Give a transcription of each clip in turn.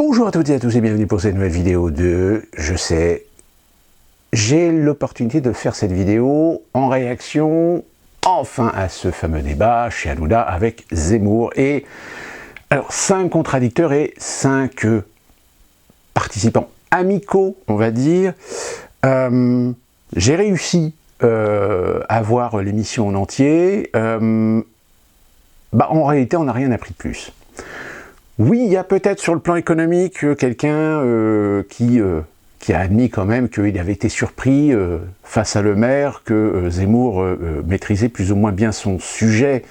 Bonjour à toutes et à tous et bienvenue pour cette nouvelle vidéo de Je sais. J'ai l'opportunité de faire cette vidéo en réaction enfin à ce fameux débat chez Hanouna avec Zemmour. Et alors 5 contradicteurs et 5 participants amicaux, on va dire. J'ai réussi à voir l'émission en entier. En réalité, on n'a rien appris de plus. Oui, il y a peut-être sur le plan économique quelqu'un qui a admis quand même qu'il avait été surpris face à Le Maire, que Zemmour maîtrisait plus ou moins bien son sujet.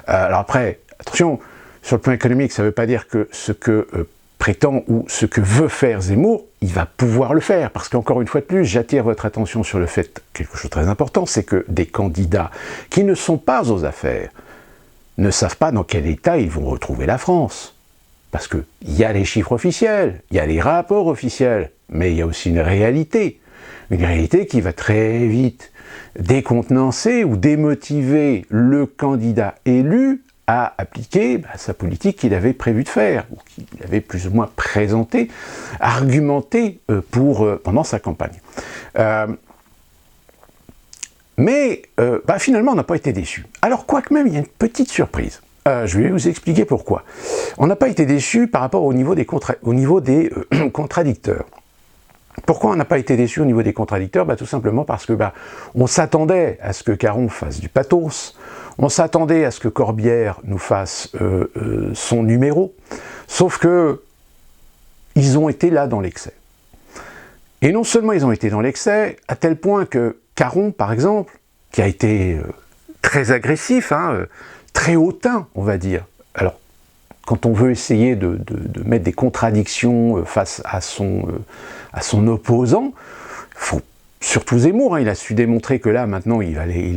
Alors après, attention, sur le plan économique, ça ne veut pas dire que ce que prétend ou ce que veut faire Zemmour, il va pouvoir le faire. Parce qu'encore une fois de plus, j'attire votre attention sur le fait, quelque chose de très important, c'est que des candidats qui ne sont pas aux affaires ne savent pas dans quel état ils vont retrouver la France. Parce qu'il y a les chiffres officiels, il y a les rapports officiels, mais il y a aussi une réalité qui va très vite décontenancer ou démotiver le candidat élu à appliquer sa politique qu'il avait prévu de faire, ou qu'il avait plus ou moins présenté, argumenté pendant sa campagne. Finalement, on n'a pas été déçus. Alors, quoique même, il y a une petite surprise. Je vais vous expliquer pourquoi. On n'a pas été déçus par rapport au niveau des contradicteurs. Pourquoi on n'a pas été déçus au niveau des contradicteurs? Tout simplement parce que on s'attendait à ce que Caron fasse du pathos, on s'attendait à ce que Corbière nous fasse son numéro, sauf que ils ont été là dans l'excès. Et non seulement ils ont été dans l'excès, à tel point que Caron, par exemple, qui a été très agressif, très hautain, on va dire. Alors, quand on veut essayer de mettre des contradictions face à son opposant, faut, surtout Zemmour, il a su démontrer que là, maintenant, il allait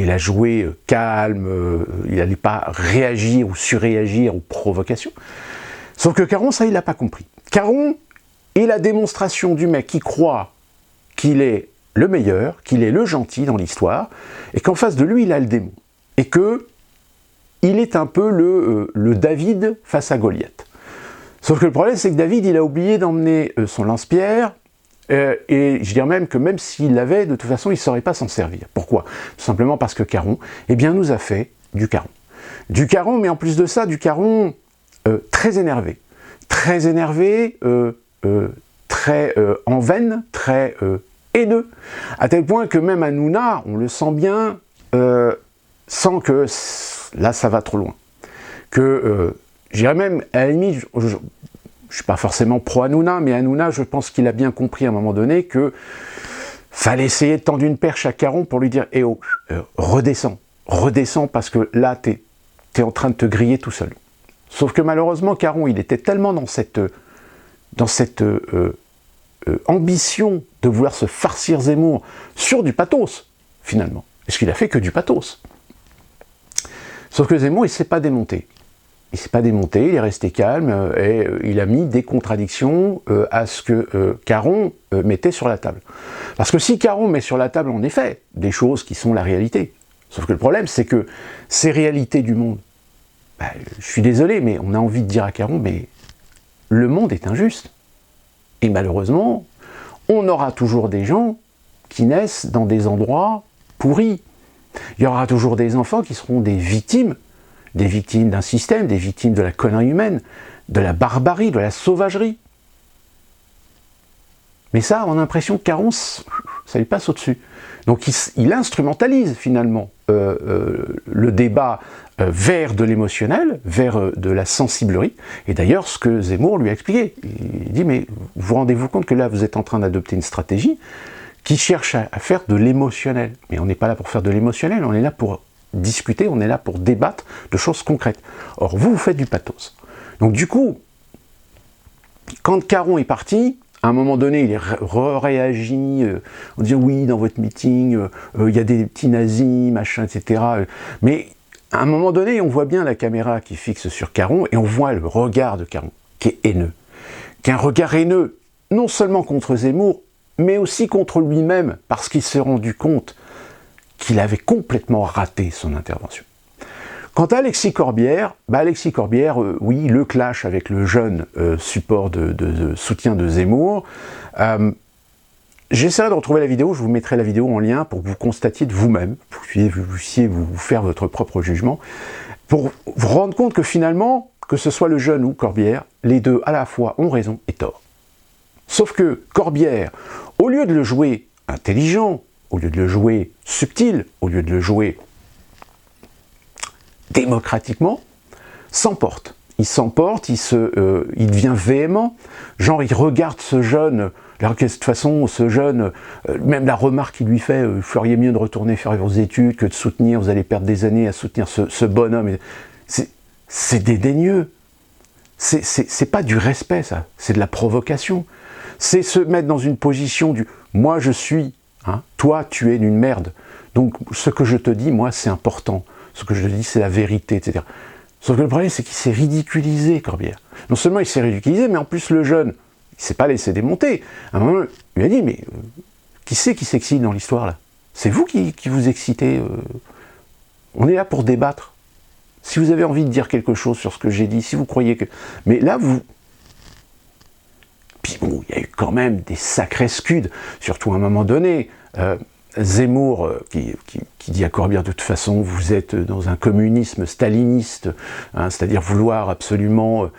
la jouer calme, il n'allait pas réagir ou surréagir aux provocations. Sauf que Caron, ça, il l'a pas compris. Caron est la démonstration du mec qui croit qu'il est le meilleur, qu'il est le gentil dans l'histoire, et qu'en face de lui, il a le démon. Et que il est un peu le David face à Goliath. Sauf que le problème, c'est que David, il a oublié d'emmener son lance-pierre, et je dirais même que même s'il l'avait, de toute façon, il ne saurait pas s'en servir. Pourquoi? Tout simplement parce que Caron, nous a fait du Caron. Du Caron, mais en plus de ça, du Caron très énervé. Très énervé, très en veine, très haineux. À tel point que même Hanouna, on le sent bien, sans que là ça va trop loin. J'irais même, à la limite, je ne suis pas forcément pro Hanouna, mais Hanouna, je pense qu'il a bien compris à un moment donné que fallait essayer de tendre une perche à Caron pour lui dire « Eh oh, redescends parce que là, t'es en train de te griller tout seul. » Sauf que malheureusement, Caron, il était tellement dans cette ambition de vouloir se farcir Zemmour sur du pathos, finalement. Parce qu'il a fait que du pathos. Sauf que Zemmour, il ne s'est pas démonté. Il est resté calme et il a mis des contradictions à ce que Caron mettait sur la table. Parce que si Caron met sur la table, en effet, des choses qui sont la réalité, sauf que le problème, c'est que ces réalités du monde, je suis désolé, mais on a envie de dire à Caron, mais le monde est injuste. Et malheureusement, on aura toujours des gens qui naissent dans des endroits pourris. Il y aura toujours des enfants qui seront des victimes d'un système, des victimes de la connerie humaine, de la barbarie, de la sauvagerie. Mais ça, on a l'impression que Caron, ça lui passe au-dessus. Donc il instrumentalise finalement le débat vers de l'émotionnel, vers de la sensiblerie. Et d'ailleurs, ce que Zemmour lui a expliqué, il dit, mais vous rendez-vous compte que là, vous êtes en train d'adopter une stratégie qui cherche à faire de l'émotionnel. Mais on n'est pas là pour faire de l'émotionnel, on est là pour discuter, on est là pour débattre de choses concrètes. Or, vous faites du pathos. Donc du coup, quand Caron est parti, à un moment donné, il réagit en disant « oui, dans votre meeting, il y a des petits nazis, machin, etc. » Mais à un moment donné, on voit bien la caméra qui fixe sur Caron, et on voit le regard de Caron, qui est haineux. Qui est un regard haineux, non seulement contre Zemmour, mais aussi contre lui-même, parce qu'il s'est rendu compte qu'il avait complètement raté son intervention. Quant à Alexis Corbière, oui, le clash avec le jeune support de soutien de Zemmour. J'essaierai de retrouver la vidéo, je vous mettrai la vidéo en lien pour que vous constatiez de vous-même, pour que vous puissiez vous faire votre propre jugement, pour vous rendre compte que finalement, que ce soit le jeune ou Corbière, les deux à la fois ont raison et tort. Sauf que Corbière, au lieu de le jouer intelligent, au lieu de le jouer subtil, au lieu de le jouer démocratiquement, s'emporte. Il s'emporte, il devient véhément, genre il regarde ce jeune, alors que de toute façon, ce jeune, même la remarque qu'il lui fait, vous feriez mieux de retourner faire vos études que de soutenir, vous allez perdre des années à soutenir ce bonhomme. C'est dédaigneux. C'est pas du respect, ça, c'est de la provocation. C'est se mettre dans une position du « moi je suis, hein, toi tu es une merde, donc ce que je te dis, moi c'est important, ce que je te dis c'est la vérité, etc. » Sauf que le problème c'est qu'il s'est ridiculisé, Corbière. Non seulement il s'est ridiculisé, mais en plus le jeune, il s'est pas laissé démonter. À un moment, il lui a dit « mais qui c'est qui s'excite dans l'histoire là? C'est vous qui vous excitez, on est là pour débattre. Si vous avez envie de dire quelque chose sur ce que j'ai dit, si vous croyez que... Mais là, vous... Puis bon, il y a eu quand même des sacrés scuds, surtout à un moment donné. Zemmour, qui dit à Corbière, de toute façon, vous êtes dans un communisme staliniste, hein, c'est-à-dire vouloir absolument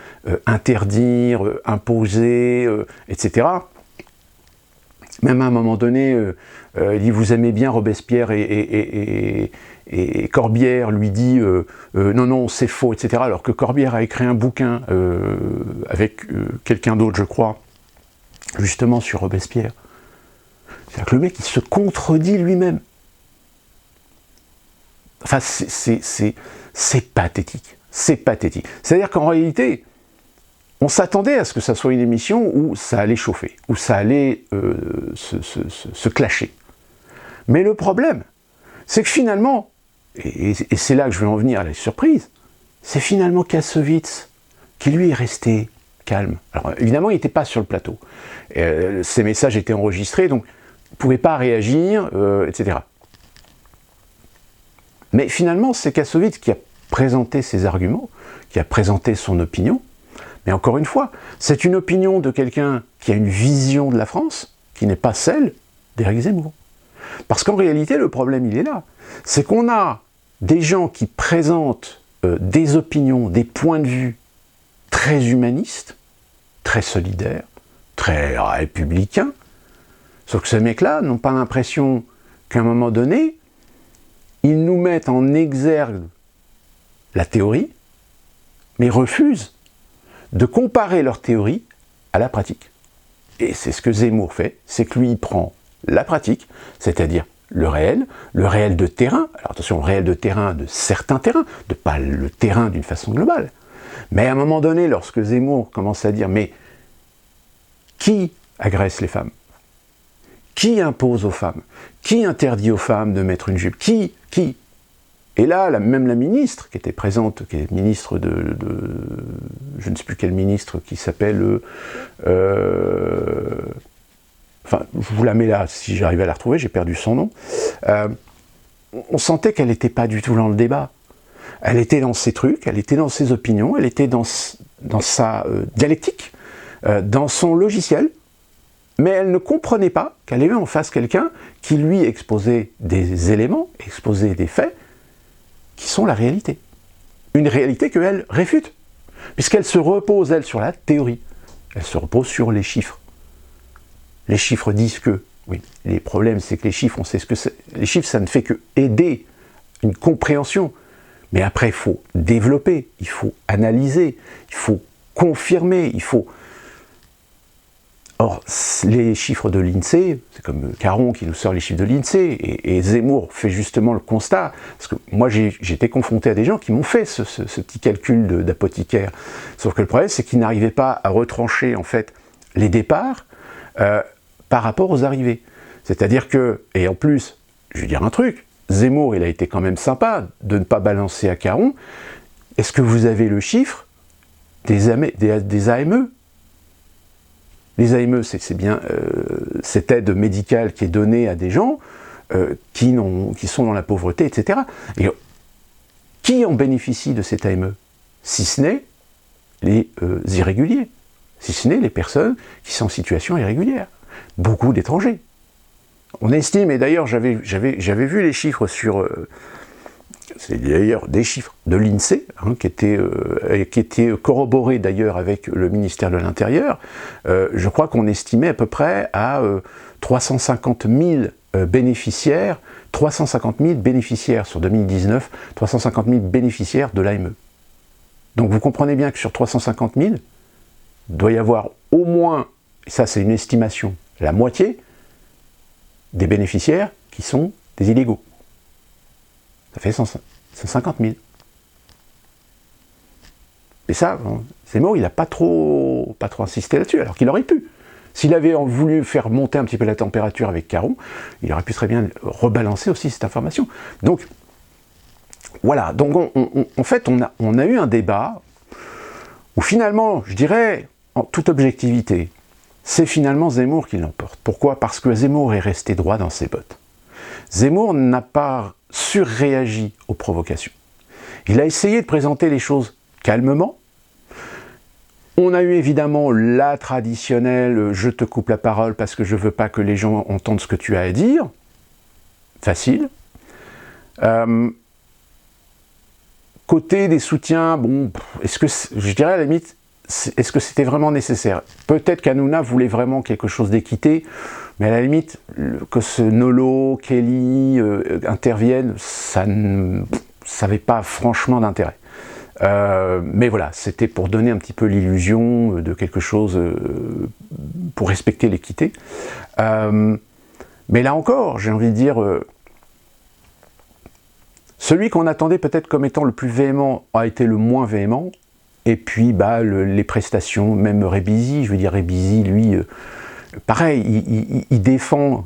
interdire, imposer, etc. Même à un moment donné, il dit, vous aimez bien Robespierre et Corbière lui dit non, non, c'est faux, etc. Alors que Corbière a écrit un bouquin avec quelqu'un d'autre, je crois, justement sur Robespierre. C'est-à-dire que le mec, il se contredit lui-même. Enfin, c'est pathétique. C'est pathétique. C'est-à-dire qu'en réalité, on s'attendait à ce que ça soit une émission où ça allait chauffer, où ça allait se clasher. Mais le problème, c'est que finalement, et c'est là que je vais en venir à la surprise, c'est finalement Kassovitz qui lui est resté calme. Alors évidemment, il n'était pas sur le plateau. Ses messages étaient enregistrés, donc il ne pouvait pas réagir, etc. Mais finalement, c'est Kassovitz qui a présenté ses arguments, qui a présenté son opinion. Mais encore une fois, c'est une opinion de quelqu'un qui a une vision de la France qui n'est pas celle d'Éric Zemmour. Parce qu'en réalité, le problème, il est là. C'est qu'on a des gens qui présentent des opinions, des points de vue très humanistes, très solidaires, très républicains, sauf que ces mecs-là n'ont pas l'impression qu'à un moment donné, ils nous mettent en exergue la théorie, mais refusent de comparer leur théorie à la pratique. Et c'est ce que Zemmour fait, c'est que lui, il prend la pratique, c'est-à-dire le réel de terrain, alors attention, le réel de terrain de certains terrains, de pas le terrain d'une façon globale. Mais à un moment donné, lorsque Zemmour commence à dire « mais qui agresse les femmes? Qui impose aux femmes? Qui interdit aux femmes de mettre une jupe? Qui ?» Et là, même la ministre qui était présente, qui est ministre de je ne sais plus quel ministre, qui s'appelle... enfin, je vous la mets là, si j'arrive à la retrouver, j'ai perdu son nom. On sentait qu'elle n'était pas du tout dans le débat. Elle était dans ses trucs, elle était dans ses opinions, elle était dans sa dialectique, dans son logiciel, mais elle ne comprenait pas qu'elle avait en face quelqu'un qui lui exposait des éléments, exposait des faits, qui sont la réalité. Une réalité qu'elle réfute, puisqu'elle se repose, elle, sur la théorie. Elle se repose sur les chiffres. Les chiffres disent que, oui, les problèmes, c'est que les chiffres, on sait ce que c'est. Les chiffres, ça ne fait que aider une compréhension. Mais après, il faut développer, il faut analyser, il faut confirmer, il faut... Or, les chiffres de l'INSEE, c'est comme Caron qui nous sort les chiffres de l'INSEE, et Zemmour fait justement le constat, parce que moi j'ai été confronté à des gens qui m'ont fait ce petit calcul d'apothicaire, sauf que le problème c'est qu'ils n'arrivaient pas à retrancher en fait les départs par rapport aux arrivées. C'est-à-dire que, et en plus, je vais dire un truc, Zemmour il a été quand même sympa de ne pas balancer à Caron, est-ce que vous avez le chiffre des AME? Les AME, c'est bien cette aide médicale qui est donnée à des gens qui sont dans la pauvreté, etc. Et Qui en bénéficie de cette AME? Si ce n'est les irréguliers, si ce n'est les personnes qui sont en situation irrégulière. Beaucoup d'étrangers. On estime, et d'ailleurs j'avais vu les chiffres sur... c'est d'ailleurs des chiffres de l'INSEE, hein, qui étaient corroborés d'ailleurs avec le ministère de l'Intérieur. Je crois qu'on estimait à peu près à 350 000 bénéficiaires, 350 000 bénéficiaires sur 2019, 350 000 bénéficiaires de l'AME. Donc vous comprenez bien que sur 350 000, il doit y avoir au moins, et ça c'est une estimation, la moitié des bénéficiaires qui sont des illégaux. Ça fait 150 000. Et ça, Zemmour, il n'a pas trop insisté là-dessus, alors qu'il aurait pu. S'il avait voulu faire monter un petit peu la température avec Caron, il aurait pu très bien rebalancer aussi cette information. Donc, voilà. Donc, en fait, on a eu un débat où finalement, je dirais, en toute objectivité, c'est finalement Zemmour qui l'emporte. Pourquoi? Parce que Zemmour est resté droit dans ses bottes. Zemmour n'a pas surréagi aux provocations. Il a essayé de présenter les choses calmement. On a eu évidemment la traditionnelle « je te coupe la parole parce que je ne veux pas que les gens entendent ce que tu as à dire ». Facile. Côté des soutiens, bon, est-ce que, je dirais à la limite, est-ce que c'était vraiment nécessaire? Peut-être qu'Hanouna voulait vraiment quelque chose d'équité, mais à la limite, que ce Nolo, Kelly interviennent, ça n'avait pas franchement d'intérêt. Mais voilà, c'était pour donner un petit peu l'illusion de quelque chose, pour respecter l'équité. Mais là encore, j'ai envie de dire, celui qu'on attendait peut-être comme étant le plus véhément a été le moins véhément. Et puis, bah, les prestations, même Rébizi, je veux dire, Rébizi, lui, pareil, il défend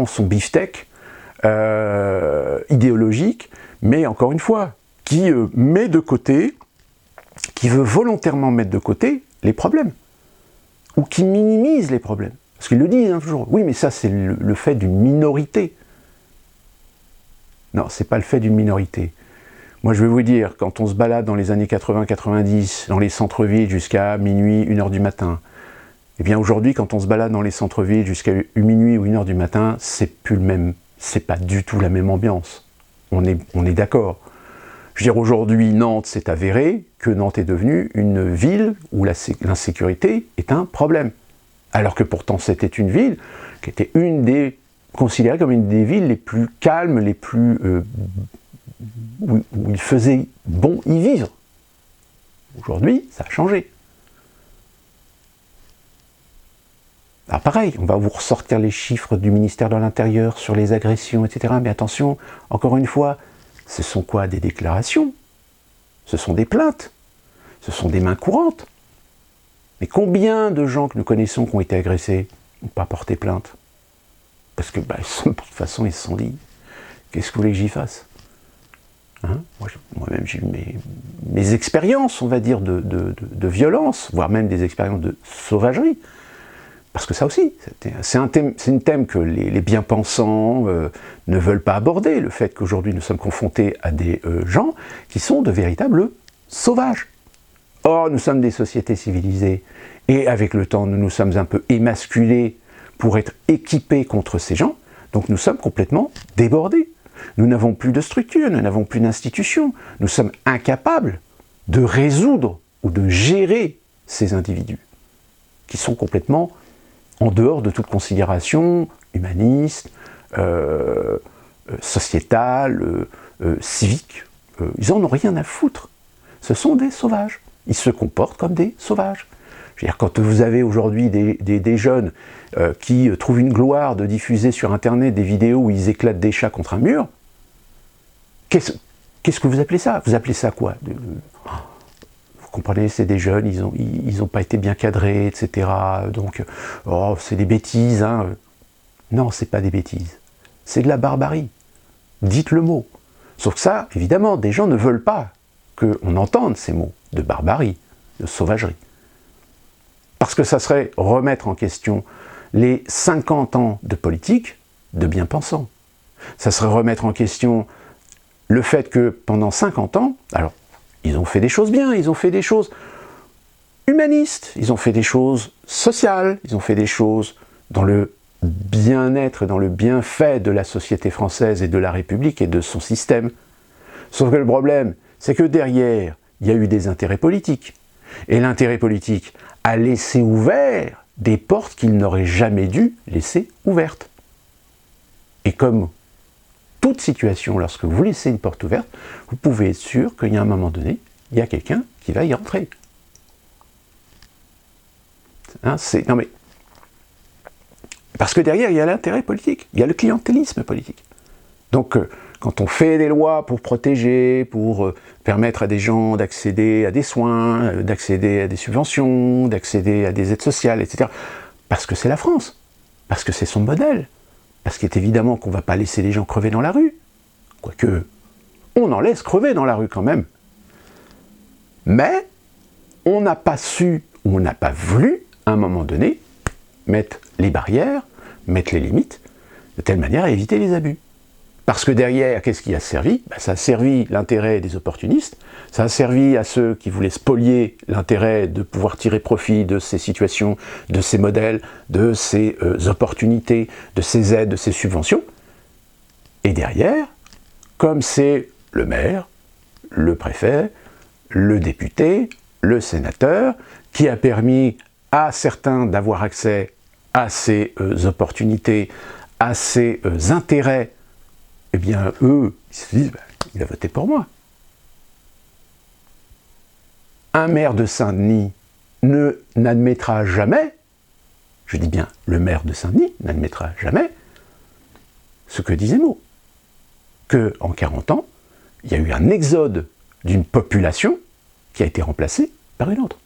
son beefsteak idéologique, mais encore une fois, qui met de côté, qui veut volontairement mettre de côté les problèmes, ou qui minimise les problèmes. Parce qu'il le dit hein, toujours, oui, mais ça, c'est le fait d'une minorité. Non, c'est pas le fait d'une minorité. Moi, je vais vous dire, quand on se balade dans les années 80-90, dans les centres-villes jusqu'à minuit, 1h du matin, eh bien aujourd'hui, quand on se balade dans les centres-villes jusqu'à minuit ou 1h du matin, c'est plus le même, c'est pas du tout la même ambiance. On est d'accord. Je veux dire, aujourd'hui, Nantes s'est avéré que Nantes est devenue une ville où l'insécurité est un problème. Alors que pourtant, c'était une ville qui était considérée comme une des villes les plus calmes, les plus... où il faisait bon y vivre. Aujourd'hui, ça a changé. Alors pareil, on va vous ressortir les chiffres du ministère de l'Intérieur sur les agressions, etc. Mais attention, encore une fois, ce sont quoi? Des déclarations? Ce sont des plaintes? Ce sont des mains courantes? Mais combien de gens que nous connaissons qui ont été agressés n'ont pas porté plainte? Parce que, de toute façon, ils se sont dit, qu'est-ce que vous voulez que j'y fasse? Hein? Moi-même, j'ai eu mes expériences, on va dire, de violence, voire même des expériences de sauvagerie. Parce que ça aussi, c'est un thème que les bien-pensants ne veulent pas aborder, le fait qu'aujourd'hui nous sommes confrontés à des gens qui sont de véritables sauvages. Or, nous sommes des sociétés civilisées, et avec le temps, nous nous sommes un peu émasculés pour être équipés contre ces gens, donc nous sommes complètement débordés. Nous n'avons plus de structure, nous n'avons plus d'institution, nous sommes incapables de résoudre ou de gérer ces individus, qui sont complètement en dehors de toute considération humaniste, sociétale, civique. Ils n'en ont rien à foutre. Ce sont des sauvages. Ils se comportent comme des sauvages. Je veux dire, quand vous avez aujourd'hui des jeunes qui trouvent une gloire de diffuser sur Internet des vidéos où ils éclatent des chats contre un mur, qu'est-ce que vous appelez ça? Vous appelez ça quoi? Vous comprenez, c'est des jeunes, ils ont pas été bien cadrés, etc. Donc, oh, c'est des bêtises. Hein. Non, c'est pas des bêtises. C'est de la barbarie. Dites le mot. Sauf que ça, évidemment, des gens ne veulent pas qu'on entende ces mots de barbarie, de sauvagerie. Parce que ça serait remettre en question les 50 ans de politique de bien-pensants. Ça serait remettre en question le fait que pendant 50 ans, alors ils ont fait des choses bien, ils ont fait des choses humanistes, ils ont fait des choses sociales, ils ont fait des choses dans le bien-être, dans le bienfait de la société française et de la République et de son système. Sauf que le problème, c'est que derrière, il y a eu des intérêts politiques. Et l'intérêt politique a laissé ouvert des portes qu'il n'aurait jamais dû laisser ouvertes. Et comme toute situation, lorsque vous laissez une porte ouverte, vous pouvez être sûr qu'il y a un moment donné, il y a quelqu'un qui va y entrer. Hein, non mais, parce que derrière, il y a l'intérêt politique, il y a le clientélisme politique. Donc, quand on fait des lois pour protéger, pour permettre à des gens d'accéder à des soins, d'accéder à des subventions, d'accéder à des aides sociales, etc., parce que c'est la France, parce que c'est son modèle, parce qu'il est évidemment qu'on ne va pas laisser les gens crever dans la rue, quoique on en laisse crever dans la rue quand même. Mais on n'a pas su, ou on n'a pas voulu, à un moment donné, mettre les barrières, mettre les limites, de telle manière à éviter les abus. Parce que derrière, qu'est-ce qui a servi? Ça a servi l'intérêt des opportunistes, ça a servi à ceux qui voulaient spolier l'intérêt de pouvoir tirer profit de ces situations, de ces modèles, de ces opportunités, de ces aides, de ces subventions. Et derrière, comme c'est le maire, le préfet, le député, le sénateur, qui a permis à certains d'avoir accès à ces opportunités, à ces intérêts, eh bien, eux, ils se disent, il a voté pour moi. Un maire de Saint-Denis n'admettra jamais, je dis bien, le maire de Saint-Denis n'admettra jamais ce que dit Zemmour. Qu'en 40 ans, il y a eu un exode d'une population qui a été remplacée par une autre.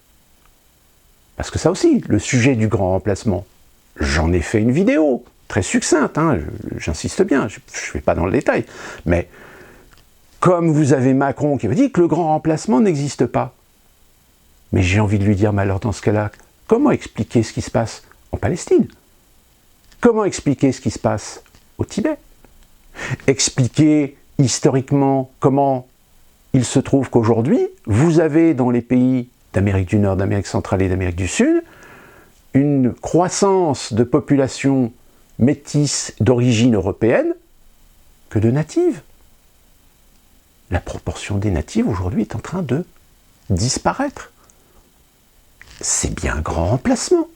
Parce que ça aussi, le sujet du grand remplacement, j'en ai fait une vidéo, très succincte, hein, j'insiste bien, je ne vais pas dans le détail, mais comme vous avez Macron qui vous dit que le grand remplacement n'existe pas, mais j'ai envie de lui dire, mais alors dans ce cas-là, comment expliquer ce qui se passe en Palestine? Comment expliquer ce qui se passe au Tibet? Expliquer historiquement comment il se trouve qu'aujourd'hui, vous avez dans les pays d'Amérique du Nord, d'Amérique centrale et d'Amérique du Sud, une croissance de population métisse d'origine européenne que de natives. La proportion des natives aujourd'hui est en train de disparaître. C'est bien un grand remplacement.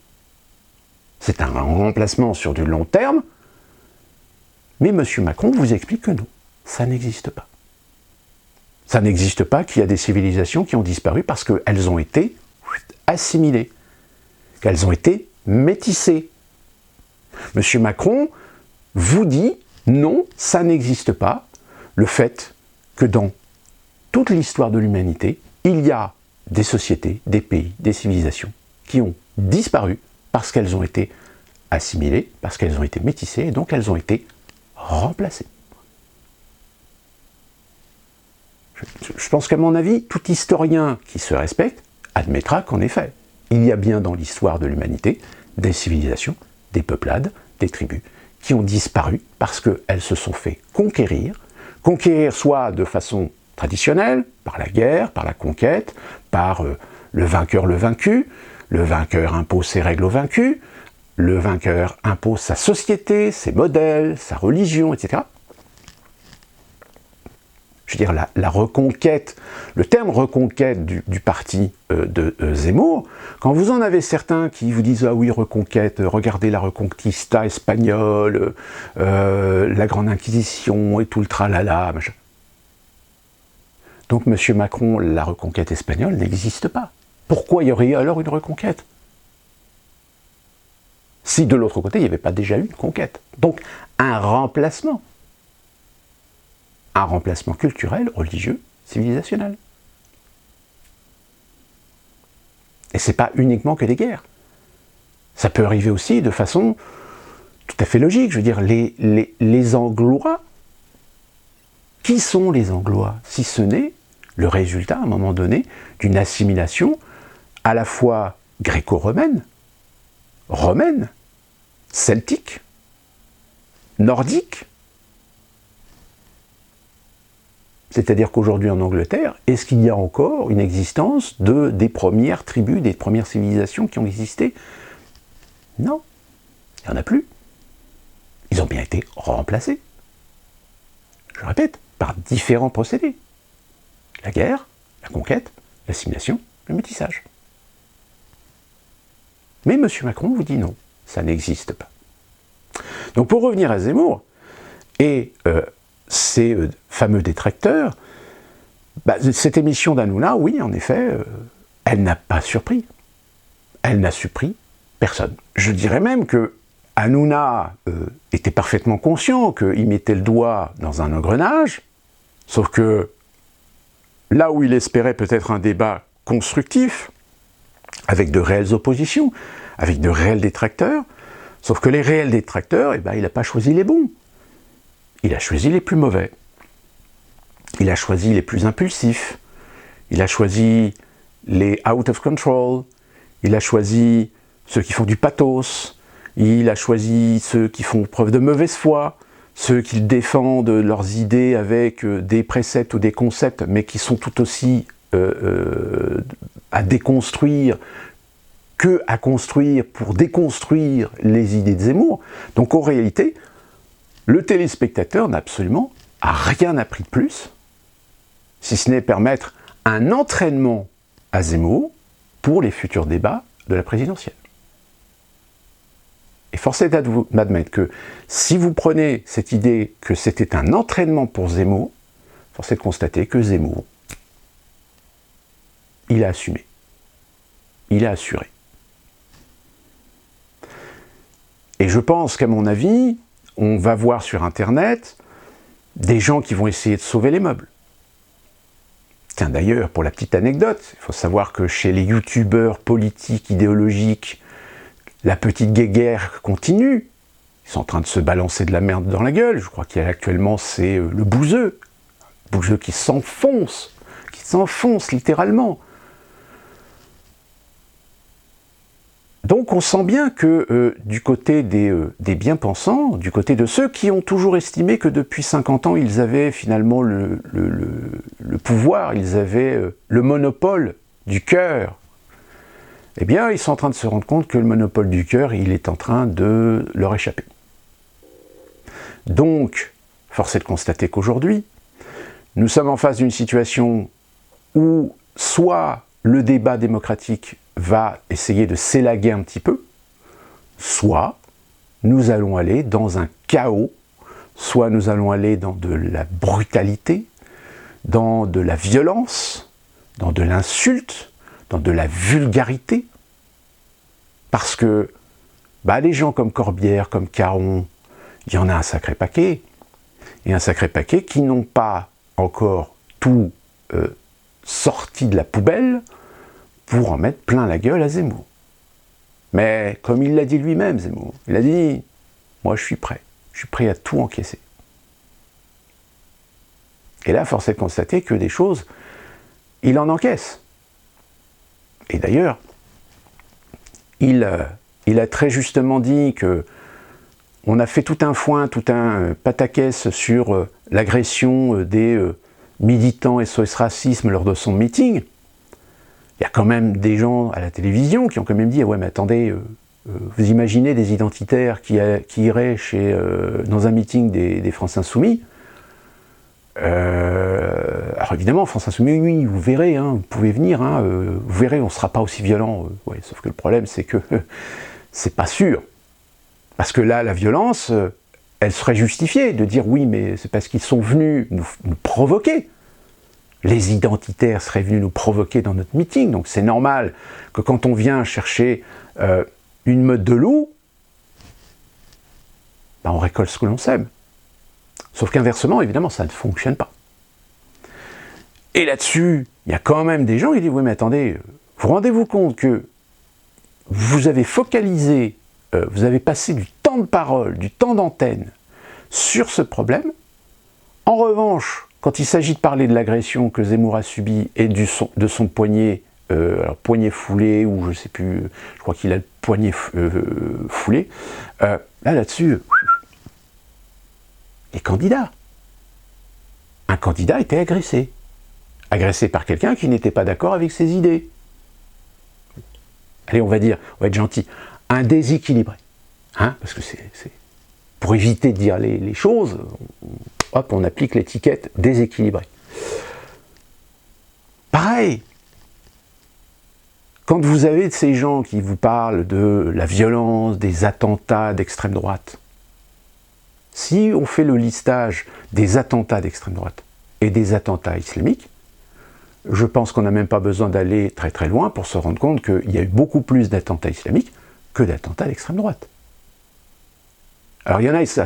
C'est un remplacement sur du long terme, mais M. Macron vous explique que non, ça n'existe pas. Ça n'existe pas qu'il y a des civilisations qui ont disparu parce qu'elles ont été assimilées, qu'elles ont été métissées. M. Macron vous dit non, ça n'existe pas, le fait que dans toute l'histoire de l'humanité, il y a des sociétés, des pays, des civilisations qui ont disparu parce qu'elles ont été assimilées, parce qu'elles ont été métissées, et donc elles ont été remplacées. Je pense qu'à mon avis, tout historien qui se respecte admettra qu'en effet, il y a bien dans l'histoire de l'humanité des civilisations, des peuplades, des tribus qui ont disparu parce qu'elles se sont fait conquérir soit de façon traditionnelle, par la guerre, par la conquête, par le vainqueur impose ses règles au vaincu, le vainqueur impose sa société, ses modèles, sa religion, etc. Je veux dire, la reconquête, le terme reconquête du parti de Zemmour, quand vous en avez certains qui vous disent « Ah oui, reconquête, regardez la Reconquista espagnole, la Grande Inquisition et tout le tralala, machin. » Donc, M. Macron, la reconquête espagnole n'existe pas. Pourquoi y aurait alors une reconquête? Si de l'autre côté, il n'y avait pas déjà eu une conquête. Donc, un remplacement culturel, religieux, civilisationnel. Et c'est pas uniquement que des guerres. Ça peut arriver aussi de façon tout à fait logique. Je veux dire, les Anglois, qui sont les Anglois, si ce n'est le résultat, à un moment donné, d'une assimilation à la fois gréco-romaine, romaine, celtique, nordique, C'est-à-dire qu'aujourd'hui en Angleterre, est-ce qu'il y a encore une existence des premières tribus, des premières civilisations qui ont existé? Non, il n'y en a plus. Ils ont bien été remplacés. Je répète, par différents procédés. La guerre, la conquête, l'assimilation, le métissage. Mais M. Macron vous dit non, ça n'existe pas. Donc pour revenir à Zemmour et ces fameux détracteurs, cette émission d'Hanouna, oui, en effet, elle n'a pas surpris. Elle n'a surpris personne. Je dirais même que Hanouna était parfaitement conscient qu'il mettait le doigt dans un engrenage, sauf que là où il espérait peut-être un débat constructif, avec de réelles oppositions, avec de réels détracteurs, sauf que les réels détracteurs, il n'a pas choisi les bons. Il a choisi les plus mauvais. Il a choisi les plus impulsifs. Il a choisi les out of control. Il a choisi ceux qui font du pathos. Il a choisi ceux qui font preuve de mauvaise foi. Ceux qui défendent leurs idées avec des préceptes ou des concepts, mais qui sont tout aussi à déconstruire que à construire pour déconstruire les idées de Zemmour. Donc en réalité, le téléspectateur n'a absolument rien appris de plus, si ce n'est permettre un entraînement à Zemmour pour les futurs débats de la présidentielle. Et force est d'admettre que si vous prenez cette idée que c'était un entraînement pour Zemmour, force est de constater que Zemmour, il a assumé. Il a assuré. Et je pense qu'à mon avis, on va voir sur Internet des gens qui vont essayer de sauver les meubles. Tiens, d'ailleurs, pour la petite anecdote, il faut savoir que chez les youtubeurs politiques, idéologiques, la petite guéguerre continue. Ils sont en train de se balancer de la merde dans la gueule. Je crois qu'il y a actuellement, c'est le bouseux. Le bouseux qui s'enfonce littéralement. Donc on sent bien que du côté des bien-pensants, du côté de ceux qui ont toujours estimé que depuis 50 ans, ils avaient finalement le pouvoir, ils avaient le monopole du cœur, eh bien ils sont en train de se rendre compte que le monopole du cœur, il est en train de leur échapper. Donc, force est de constater qu'aujourd'hui, nous sommes en face d'une situation où soit le débat démocratique va essayer de s'élaguer un petit peu, soit nous allons aller dans un chaos, soit nous allons aller dans de la brutalité, dans de la violence, dans de l'insulte, dans de la vulgarité, parce que les gens comme Corbière, comme Caron, il y en a un sacré paquet, et un sacré paquet qui n'ont pas encore tout sorti de la poubelle pour en mettre plein la gueule à Zemmour. Mais comme il l'a dit lui-même, Zemmour, il a dit « Moi je suis prêt à tout encaisser ». Et là, force est de constater que des choses, il en encaisse. Et d'ailleurs, il a très justement dit que on a fait tout un foin, tout un pataquès sur l'agression des militants SOS Racisme lors de son meeting. Il y a quand même des gens à la télévision qui ont quand même dit « Ouais, mais attendez, vous imaginez des identitaires qui iraient dans un meeting des France Insoumis ?» Alors évidemment, France Insoumis, oui, vous verrez, vous pouvez venir, vous verrez, on ne sera pas aussi violent. Ouais, sauf que le problème, c'est que c'est pas sûr. Parce que là, la violence, elle serait justifiée de dire « Oui, mais c'est parce qu'ils sont venus nous provoquer. » Les identitaires seraient venus nous provoquer dans notre meeting, donc c'est normal que quand on vient chercher une meute de loups, on récolte ce que l'on sème. Sauf qu'inversement, évidemment, ça ne fonctionne pas. Et là-dessus, il y a quand même des gens qui disent « Oui, mais attendez, vous rendez-vous compte que vous avez focalisé, vous avez passé du temps de parole, du temps d'antenne sur ce problème. En revanche, quand il s'agit de parler de l'agression que Zemmour a subie et de son poignet, poignet foulé, ou je ne sais plus, je crois qu'il a le poignet foulé, là-dessus, les candidats. un candidat a été agressé. Agressé par quelqu'un qui n'était pas d'accord avec ses idées. Allez, on va être gentil, un déséquilibré. Hein, parce que c'est pour éviter de dire les choses, hop, on applique l'étiquette déséquilibré. Pareil, quand vous avez de ces gens qui vous parlent de la violence, des attentats d'extrême droite, si on fait le listage des attentats d'extrême droite et des attentats islamiques, je pense qu'on n'a même pas besoin d'aller très très loin pour se rendre compte qu'il y a eu beaucoup plus d'attentats islamiques que d'attentats d'extrême droite. Alors il y en a, ils se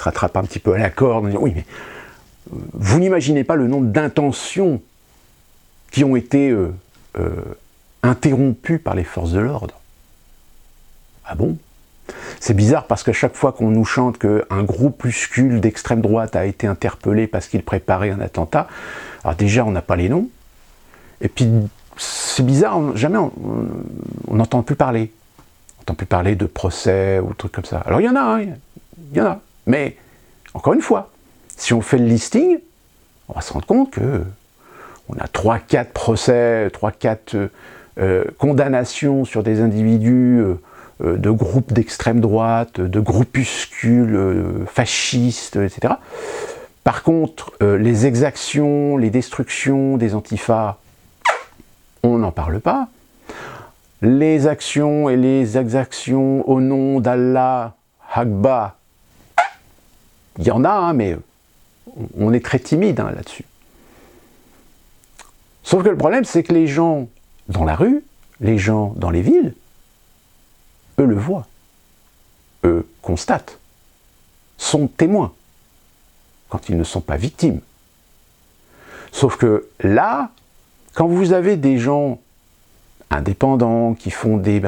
rattrapent un petit peu à la corde en disant « Oui, mais vous n'imaginez pas le nombre d'intentions qui ont été interrompues par les forces de l'ordre. » Ah bon? C'est bizarre parce qu'à chaque fois qu'on nous chante qu'un groupuscule d'extrême droite a été interpellé parce qu'il préparait un attentat, alors déjà on n'a pas les noms, et puis c'est bizarre, jamais on n'entend plus parler. On n'entend plus parler de procès ou de trucs comme ça. Alors il y en a, hein, il y en a. Mais, encore une fois, si on fait le listing, on va se rendre compte que on a 3-4 procès, 3-4 condamnations sur des individus de groupes d'extrême droite, de groupuscules fascistes, etc. Par contre, les exactions, les destructions des antifas, on n'en parle pas. Les actions et les exactions au nom d'Allah, Akbar, il y en a, hein, mais on est très timide hein, là-dessus. Sauf que le problème, c'est que les gens dans la rue, les gens dans les villes, eux le voient, eux constatent, sont témoins, quand ils ne sont pas victimes. Sauf que là, quand vous avez des gens indépendants qui font des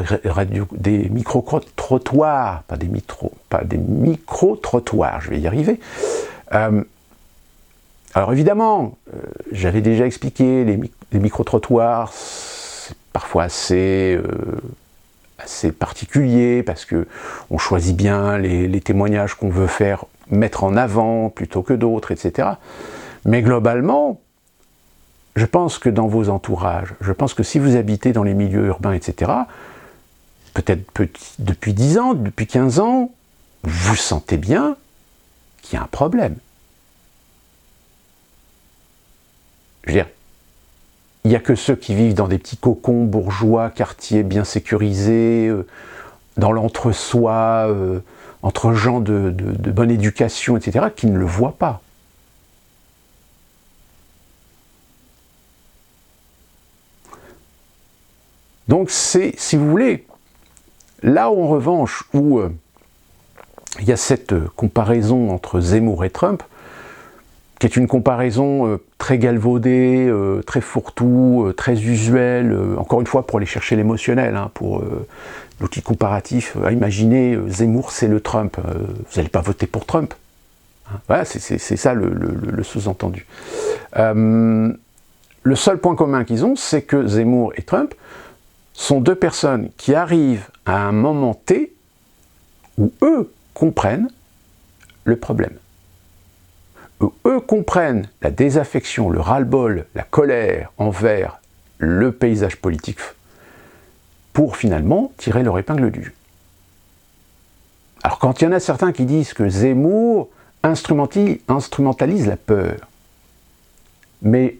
micro-trottoirs, pas des micro-trottoirs, je vais y arriver. Alors évidemment, j'avais déjà expliqué, les micro-trottoirs, c'est parfois assez particulier, parce que on choisit bien les témoignages qu'on veut mettre en avant, plutôt que d'autres, etc. Mais globalement, je pense que dans vos entourages, je pense que si vous habitez dans les milieux urbains, etc., peut-être depuis 10 ans, depuis 15 ans, vous sentez bien qu'il y a un problème. Je veux dire, il n'y a que ceux qui vivent dans des petits cocons bourgeois, quartiers bien sécurisés, dans l'entre-soi, entre gens de bonne éducation, etc., qui ne le voient pas. Donc c'est, si vous voulez, là où en revanche, où il y a cette comparaison entre Zemmour et Trump, qui est une comparaison très galvaudée, très fourre-tout, très usuelle, encore une fois pour aller chercher l'émotionnel, hein, pour l'outil comparatif, imaginez Zemmour c'est le Trump, vous n'allez pas voter pour Trump. Hein, voilà, c'est ça le sous-entendu. Le seul point commun qu'ils ont, c'est que Zemmour et Trump sont deux personnes qui arrivent à un moment T où eux comprennent le problème. Où eux comprennent la désaffection, le ras-le-bol, la colère envers le paysage politique pour finalement tirer leur épingle du jeu. Alors quand il y en a certains qui disent que Zemmour instrumentalise la peur, mais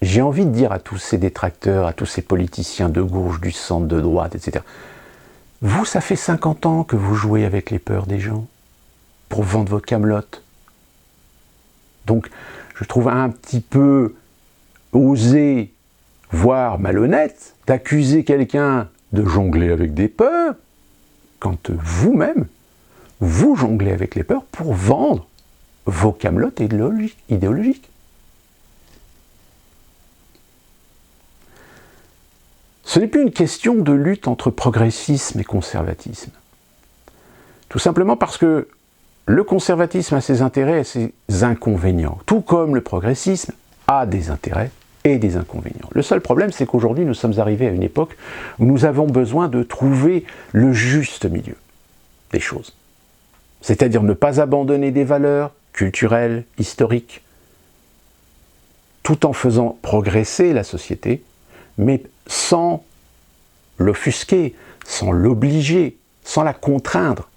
j'ai envie de dire à tous ces détracteurs, à tous ces politiciens de gauche, du centre, de droite, etc. Vous, ça fait 50 ans que vous jouez avec les peurs des gens pour vendre vos camelotes. Donc, je trouve un petit peu osé, voire malhonnête, d'accuser quelqu'un de jongler avec des peurs, quand vous-même, vous jonglez avec les peurs pour vendre vos camelotes idéologiques. Ce n'est plus une question de lutte entre progressisme et conservatisme. Tout simplement parce que le conservatisme a ses intérêts et ses inconvénients, tout comme le progressisme a des intérêts et des inconvénients. Le seul problème, c'est qu'aujourd'hui, nous sommes arrivés à une époque où nous avons besoin de trouver le juste milieu des choses. C'est-à-dire ne pas abandonner des valeurs culturelles, historiques, tout en faisant progresser la société, mais sans l'offusquer, sans l'obliger, sans la contraindre.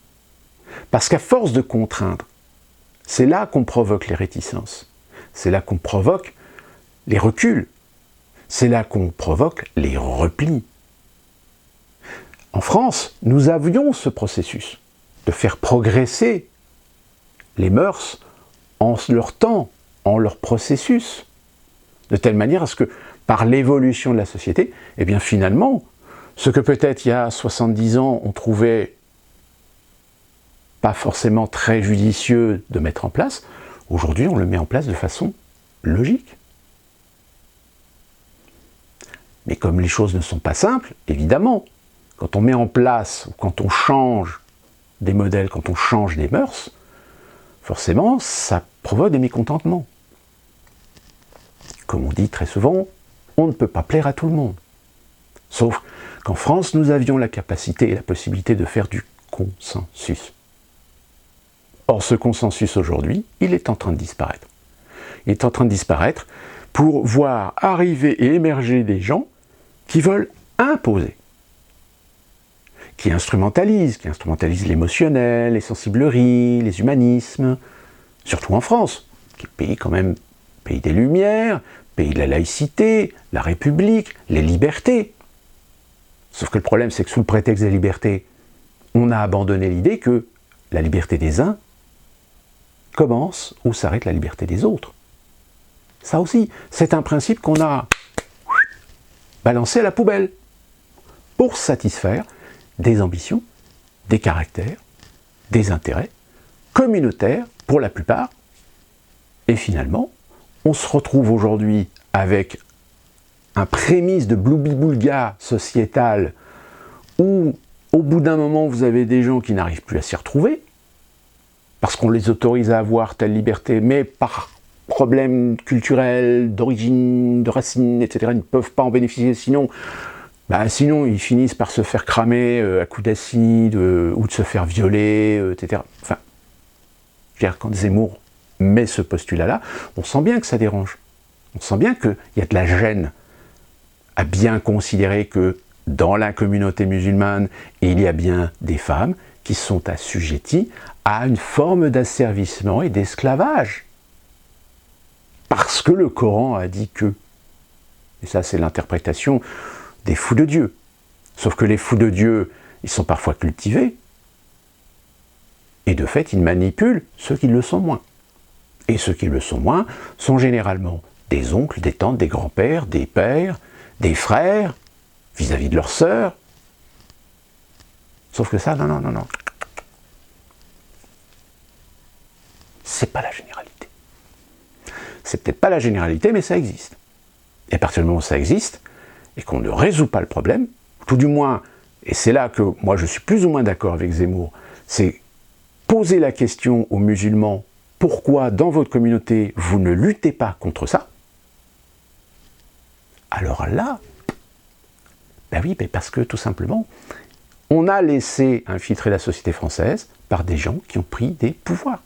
Parce qu'à force de contraindre, c'est là qu'on provoque les réticences, c'est là qu'on provoque les reculs, c'est là qu'on provoque les replis. En France, nous avions ce processus de faire progresser les mœurs en leur temps, en leur processus, de telle manière à ce que, par l'évolution de la société, eh bien finalement, ce que peut-être il y a 70 ans on trouvait pas forcément très judicieux de mettre en place, aujourd'hui on le met en place de façon logique. Mais comme les choses ne sont pas simples, évidemment, quand on met en place, ou quand on change des modèles, quand on change des mœurs, forcément, ça provoque des mécontentements. Comme on dit très souvent, on ne peut pas plaire à tout le monde. Sauf qu'en France, nous avions la capacité et la possibilité de faire du consensus. Or, ce consensus aujourd'hui, il est en train de disparaître. Il est en train de disparaître pour voir arriver et émerger des gens qui veulent imposer, qui instrumentalisent l'émotionnel, les sensibleries, les humanismes, surtout en France, qui est pays quand même, pays des Lumières, pays de la laïcité, la République, les libertés. Sauf que le problème, c'est que sous le prétexte des libertés, on a abandonné l'idée que la liberté des uns commence où s'arrête la liberté des autres. Ça aussi, c'est un principe qu'on a balancé à la poubelle pour satisfaire des ambitions, des caractères, des intérêts communautaires pour la plupart. Et finalement, on se retrouve aujourd'hui avec un prémisse de bloubi-boulga sociétal où, au bout d'un moment, vous avez des gens qui n'arrivent plus à s'y retrouver parce qu'on les autorise à avoir telle liberté, mais par problèmes culturels, d'origine, de racines, etc., ils ne peuvent pas en bénéficier, sinon ils finissent par se faire cramer à coups d'acide ou de se faire violer, etc. Enfin, je veux dire, quand Zemmour met ce postulat-là, on sent bien que ça dérange. On sent bien qu'il y a de la gêne à bien considérer que dans la communauté musulmane, il y a bien des femmes qui sont assujetties à une forme d'asservissement et d'esclavage. Parce que le Coran a dit que. Et ça, c'est l'interprétation des fous de Dieu. Sauf que les fous de Dieu, ils sont parfois cultivés, et de fait, ils manipulent ceux qui le sont moins. Et ceux qui le sont moins sont généralement des oncles, des tantes, des grands-pères, des pères, des frères, vis-à-vis de leurs sœurs. Sauf que ça, non. C'est pas la généralité. C'est peut-être pas la généralité, mais ça existe. Et à partir du moment où ça existe, et qu'on ne résout pas le problème, tout du moins, et c'est là que moi je suis plus ou moins d'accord avec Zemmour, c'est poser la question aux musulmans, pourquoi dans votre communauté vous ne luttez pas contre ça? Alors là, parce que tout simplement, on a laissé infiltrer la société française par des gens qui ont pris des pouvoirs.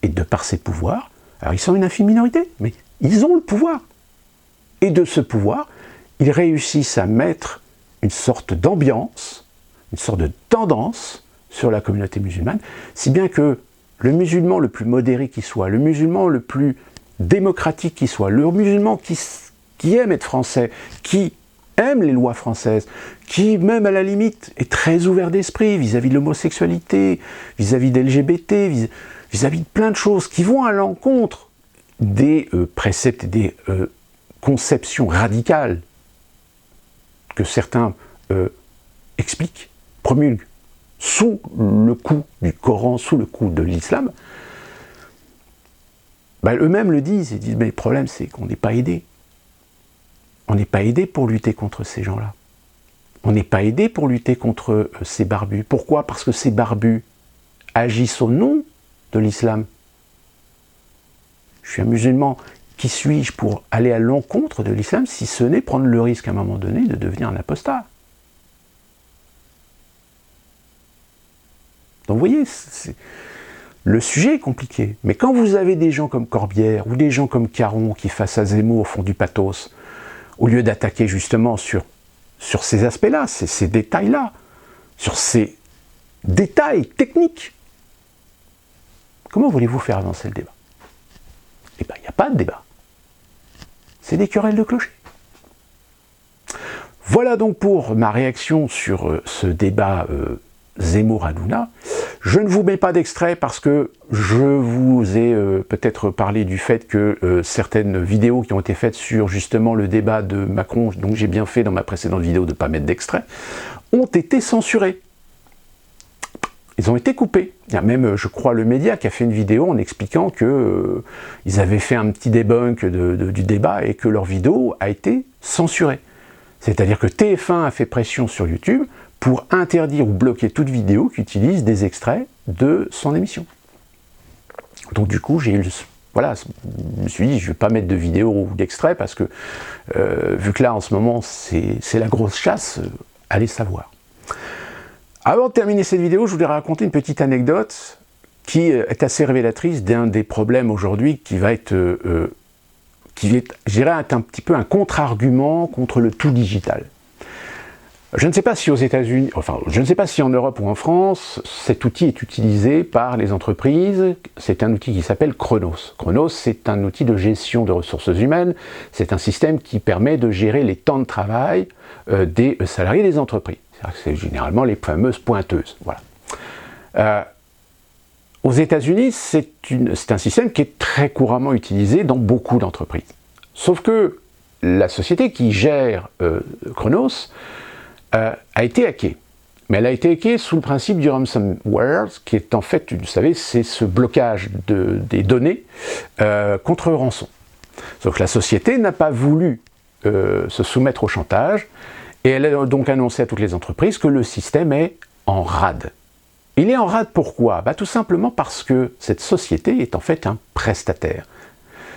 Et de par ces pouvoirs, alors ils sont une infime minorité, mais ils ont le pouvoir. Et de ce pouvoir, ils réussissent à mettre une sorte d'ambiance, une sorte de tendance sur la communauté musulmane, si bien que le musulman le plus modéré qui soit, le musulman le plus démocratique qui soit, le musulman qui aime être français, qui aime les lois françaises, qui même à la limite est très ouvert d'esprit vis-à-vis de l'homosexualité, vis-à-vis des LGBT, vis-à-vis de plein de choses qui vont à l'encontre des préceptes et des conceptions radicales que certains expliquent, promulguent, sous le coup du Coran, sous le coup de l'islam, eux-mêmes le disent, ils disent, mais le problème c'est qu'on n'est pas aidé. On n'est pas aidé pour lutter contre ces gens-là. On n'est pas aidé pour lutter contre ces barbus. Pourquoi? Parce que ces barbus agissent au nom de l'islam. Je suis un musulman. Qui suis-je pour aller à l'encontre de l'islam, si ce n'est prendre le risque à un moment donné de devenir un apostat? Donc vous voyez, le sujet est compliqué. Mais quand vous avez des gens comme Corbière ou des gens comme Caron qui, face à Zemmour, font du pathos, au lieu d'attaquer justement sur ces aspects-là, ces détails-là, sur ces détails techniques, comment voulez-vous faire avancer le débat? Eh bien, il n'y a pas de débat. C'est des querelles de clocher. Voilà donc pour ma réaction sur ce débat Zemmour-Hanouna. Je ne vous mets pas d'extrait parce que je vous ai peut-être parlé du fait que certaines vidéos qui ont été faites sur justement le débat de Macron, donc j'ai bien fait dans ma précédente vidéo de ne pas mettre d'extrait, ont été censurées. Ils ont été coupés. Il y a même, je crois, le Média qui a fait une vidéo en expliquant que ils avaient fait un petit debunk du débat et que leur vidéo a été censurée. C'est-à-dire que TF1 a fait pression sur YouTube pour interdire ou bloquer toute vidéo qui utilise des extraits de son émission. Donc du coup, voilà, je me suis dit, je ne vais pas mettre de vidéo ou d'extrait parce que, vu que là, en ce moment, c'est la grosse chasse, allez savoir. Avant de terminer cette vidéo, je voulais raconter une petite anecdote qui est assez révélatrice d'un des problèmes aujourd'hui qui va être, je dirais, un petit peu un contre-argument contre le tout digital. Je ne sais pas si aux États-Unis, enfin, je ne sais pas si en Europe ou en France, cet outil est utilisé par les entreprises. C'est un outil qui s'appelle Chronos. Chronos, c'est un outil de gestion de ressources humaines. C'est un système qui permet de gérer les temps de travail des salariés des entreprises. C'est généralement les fameuses pointeuses. Voilà. Aux États-Unis, c'est un système qui est très couramment utilisé dans beaucoup d'entreprises. Sauf que la société qui gère Chronos a été hackée. Mais elle a été hackée sous le principe du ransomware, qui est en fait, vous savez, c'est ce blocage des données contre rançon. Sauf que la société n'a pas voulu se soumettre au chantage, et elle a donc annoncé à toutes les entreprises que le système est en rade. Il est en rade pourquoi? Tout simplement parce que cette société est en fait un prestataire.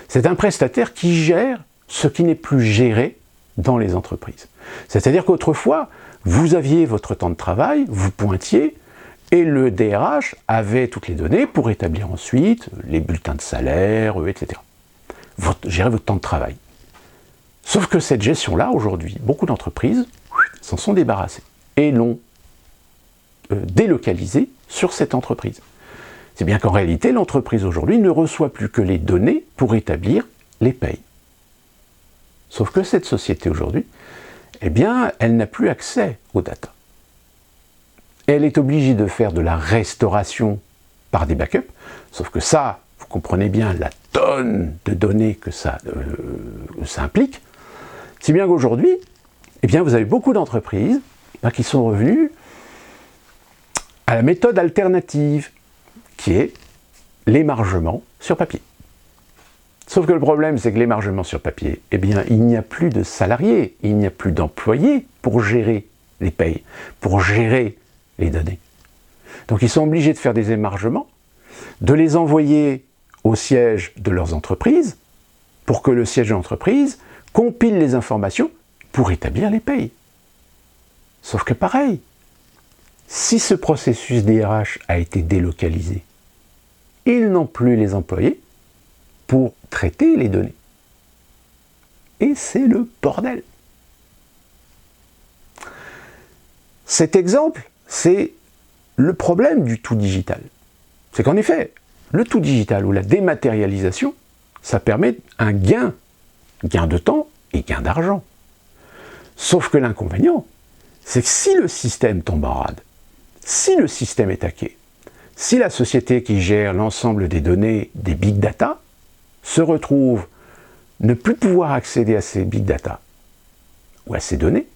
C'est un prestataire qui gère ce qui n'est plus géré dans les entreprises. C'est-à-dire qu'autrefois, vous aviez votre temps de travail, vous pointiez, et le DRH avait toutes les données pour établir ensuite les bulletins de salaire, etc. Gérer votre temps de travail. Sauf que cette gestion-là, aujourd'hui, beaucoup d'entreprises s'en sont débarrassées et l'ont délocalisée sur cette entreprise. C'est bien qu'en réalité, l'entreprise aujourd'hui ne reçoit plus que les données pour établir les payes. Sauf que cette société aujourd'hui, eh bien, elle n'a plus accès aux data. Elle est obligée de faire de la restauration par des backups, sauf que ça, vous comprenez bien la tonne de données que ça implique, si bien qu'aujourd'hui, eh bien, vous avez beaucoup d'entreprises qui sont revenues à la méthode alternative, qui est l'émargement sur papier. Sauf que le problème, c'est que l'émargement sur papier, eh bien, il n'y a plus de salariés, il n'y a plus d'employés pour gérer les payes, pour gérer les données. Donc ils sont obligés de faire des émargements, de les envoyer au siège de leurs entreprises, pour que le siège de l'entreprise compile les informations pour établir les payes. Sauf que pareil, si ce processus DRH a été délocalisé, ils n'ont plus les employés pour traiter les données. Et c'est le bordel. Cet exemple, c'est le problème du tout digital. C'est qu'en effet, le tout digital ou la dématérialisation, ça permet un gain de temps et gain d'argent. Sauf que l'inconvénient, c'est que si le système tombe en rade, si le système est hacké, si la société qui gère l'ensemble des données des big data se retrouve ne plus pouvoir accéder à ces big data ou à ces données,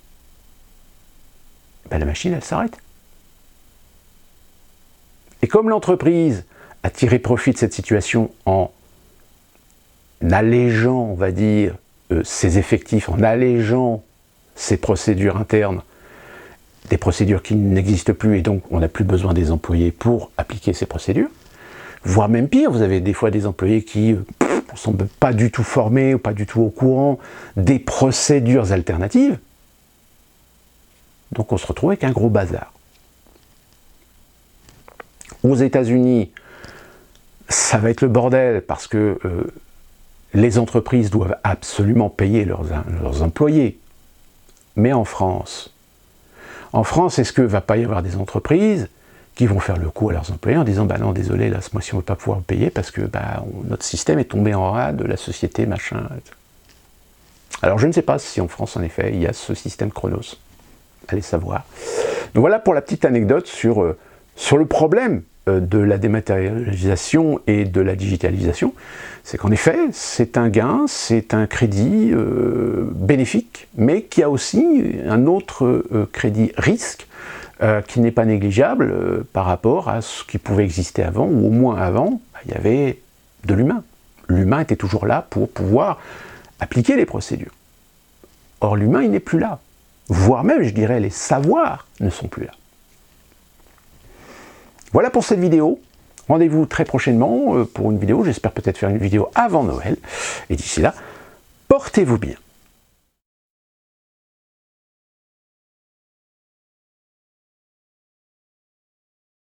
la machine, elle s'arrête. Et comme l'entreprise a tiré profit de cette situation en allégeant, on va dire, ses effectifs, en allégeant ses procédures internes, des procédures qui n'existent plus et donc on n'a plus besoin des employés pour appliquer ces procédures, voire même pire, vous avez des fois des employés qui ne sont pas du tout formés ou pas du tout au courant des procédures alternatives, donc on se retrouve avec un gros bazar. Aux États-Unis, ça va être le bordel parce que les entreprises doivent absolument payer leurs employés. Mais en France, est-ce qu'il ne va pas y avoir des entreprises qui vont faire le coup à leurs employés en disant « bah non, désolé, là, ce mois-ci, on ne va pas pouvoir payer parce que notre système est tombé en rade, la société, machin. » Alors, je ne sais pas si en France, en effet, il y a ce système Chronos. Allez savoir. Donc voilà pour la petite anecdote sur le problème de la dématérialisation et de la digitalisation. C'est qu'en effet, c'est un gain, c'est un crédit bénéfique, mais qui a aussi un autre crédit risque qui n'est pas négligeable par rapport à ce qui pouvait exister avant, ou au moins avant, il y avait de l'humain. L'humain était toujours là pour pouvoir appliquer les procédures. Or, l'humain, il n'est plus là. Voire même, je dirais, les savoirs ne sont plus là. Voilà pour cette vidéo. Rendez-vous très prochainement pour une vidéo. J'espère peut-être faire une vidéo avant Noël. Et d'ici là, portez-vous bien.